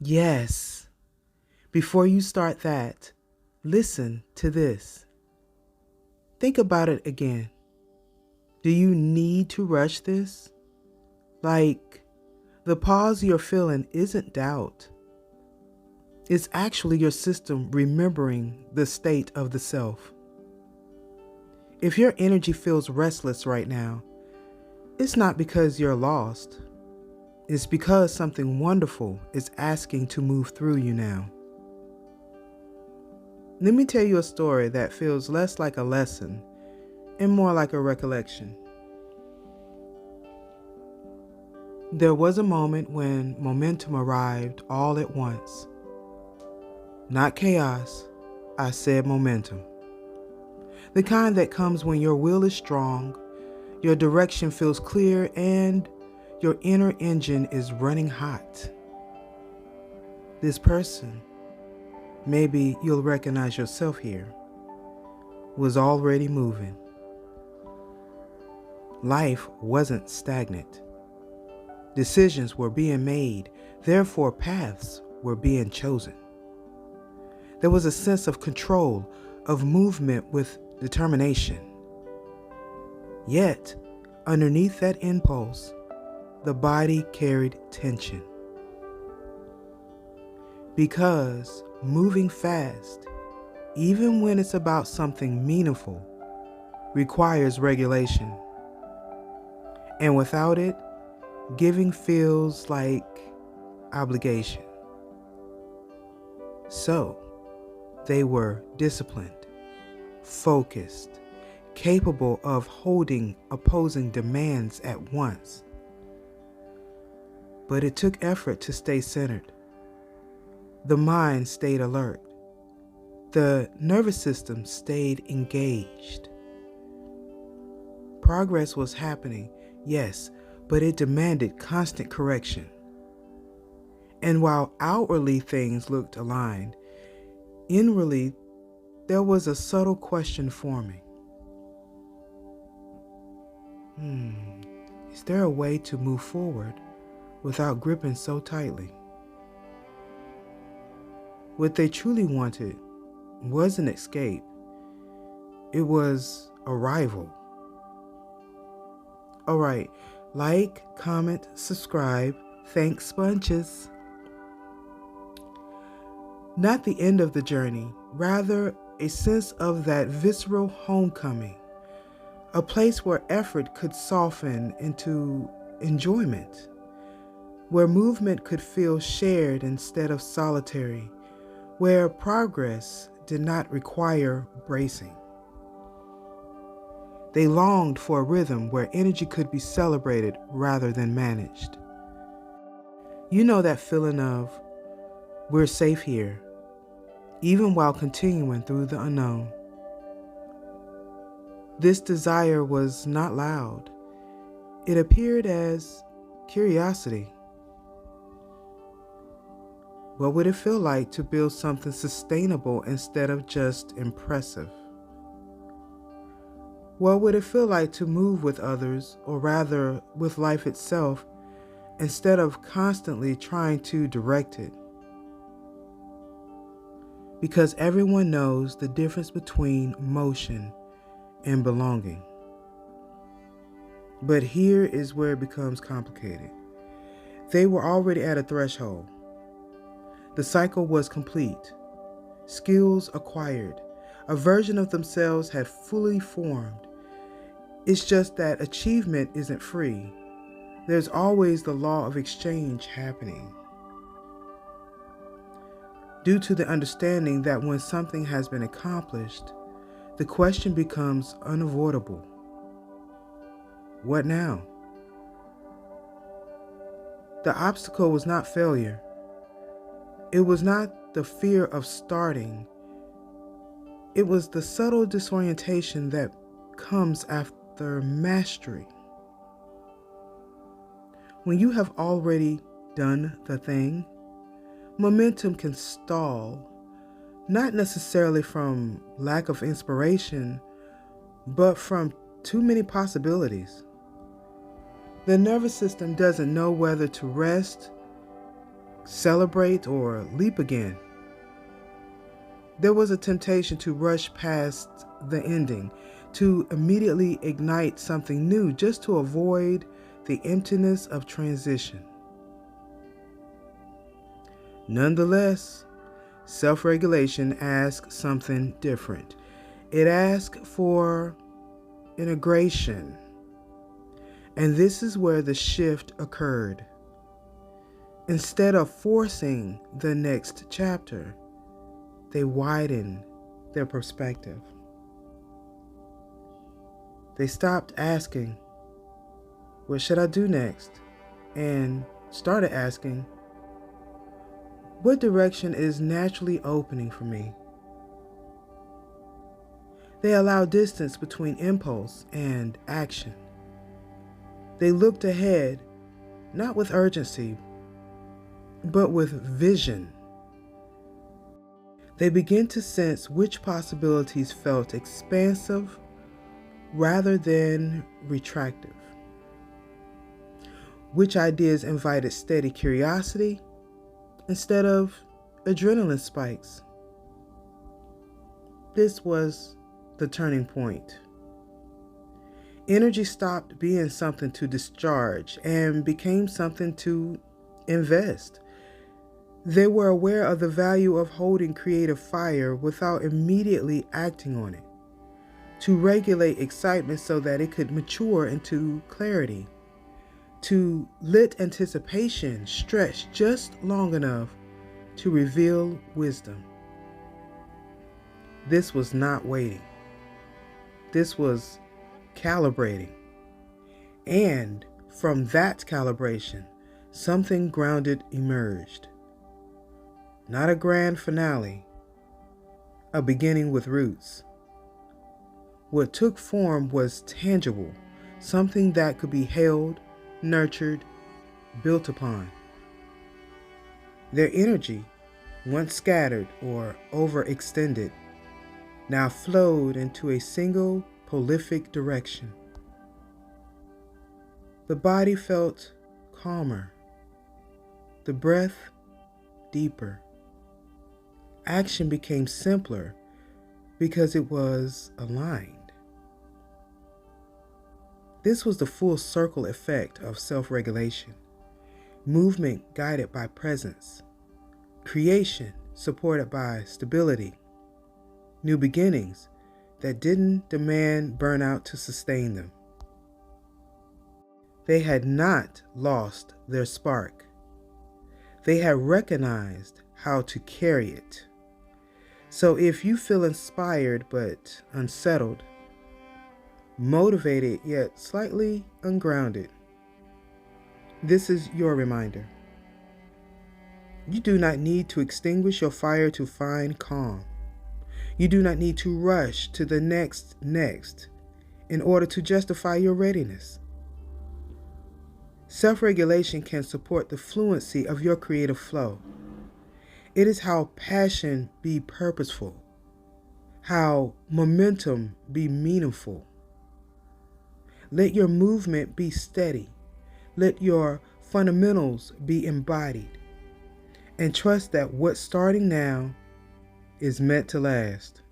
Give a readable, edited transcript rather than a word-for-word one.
Yes. Before you start that, listen to this. Think about it again. Do you need to rush this? Like, the pause you're feeling isn't doubt. It's actually your system remembering the state of the self. If your energy feels restless right now, it's not because you're lost. It's because something wonderful is asking to move through you now. Let me tell you a story that feels less like a lesson and more like a recollection. There was a moment when momentum arrived all at once. Not chaos, I said momentum. The kind that comes when your will is strong, your direction feels clear, and your inner engine is running hot. This person, maybe you'll recognize yourself here, was already moving. Life wasn't stagnant. Decisions were being made, therefore paths were being chosen. There was a sense of control, of movement with determination. Yet, underneath that impulse, the body carried tension. Because moving fast, even when it's about something meaningful, requires regulation. And without it, giving feels like obligation. So, they were disciplined, focused, capable of holding opposing demands at once. But it took effort to stay centered. The mind stayed alert. The nervous system stayed engaged. Progress was happening, yes, but it demanded constant correction. And while outwardly things looked aligned, inwardly there was a subtle question forming. Is there a way to move forward without gripping so tightly? What they truly wanted wasn't escape. It was arrival. Alright, like, comment, subscribe. Thanks bunches. Not the end of the journey, rather a sense of that visceral homecoming. A place where effort could soften into enjoyment, where movement could feel shared instead of solitary, where progress did not require bracing. They longed for a rhythm where energy could be celebrated rather than managed. You know that feeling of, we're safe here, even while continuing through the unknown. This desire was not loud. It appeared as curiosity. What would it feel like to build something sustainable instead of just impressive? What would it feel like to move with others, or rather with life itself, instead of constantly trying to direct it? Because everyone knows the difference between motion and belonging. But here is where it becomes complicated. They were already at a threshold. The cycle was complete. Skills acquired. A version of themselves had fully formed. It's just that achievement isn't free. There's always the law of exchange happening. Due to the understanding that when something has been accomplished, the question becomes unavoidable. What now? The obstacle was not failure. It was not the fear of starting. It was the subtle disorientation that comes after mastery. When you have already done the thing, momentum can stall, not necessarily from lack of inspiration, but from too many possibilities. The nervous system doesn't know whether to rest, celebrate, or leap again. There was a temptation to rush past the ending, to immediately ignite something new just to avoid the emptiness of transition. Nonetheless, self-regulation asks something different. It asks for integration. And this is where the shift occurred. Instead of forcing the next chapter, they widened their perspective. They stopped asking, "What should I do next?" and started asking, "What direction is naturally opening for me?" They allowed distance between impulse and action. They looked ahead, not with urgency, but with vision. They began to sense which possibilities felt expansive rather than retractive, which ideas invited steady curiosity instead of adrenaline spikes. This was the turning point. Energy stopped being something to discharge and became something to invest. They were aware of the value of holding creative fire without immediately acting on it, to regulate excitement so that it could mature into clarity, to let anticipation stretch just long enough to reveal wisdom. This was not waiting. This was calibrating. And from that calibration, something grounded emerged. Not a grand finale, a beginning with roots. What took form was tangible, something that could be held, nurtured, built upon. Their energy, once scattered or overextended, now flowed into a single prolific direction. The body felt calmer, the breath deeper. Action became simpler because it was aligned. This was the full circle effect of self-regulation. Movement guided by presence. Creation supported by stability. New beginnings that didn't demand burnout to sustain them. They had not lost their spark. They had recognized how to carry it. So if you feel inspired but unsettled, motivated yet slightly ungrounded, this is your reminder. You do not need to extinguish your fire to find calm. You do not need to rush to the next in order to justify your readiness. Self-regulation can support the fluency of your creative flow. It is how passion be purposeful, how momentum be meaningful. Let your movement be steady. Let your fundamentals be embodied. And trust that what's starting now is meant to last.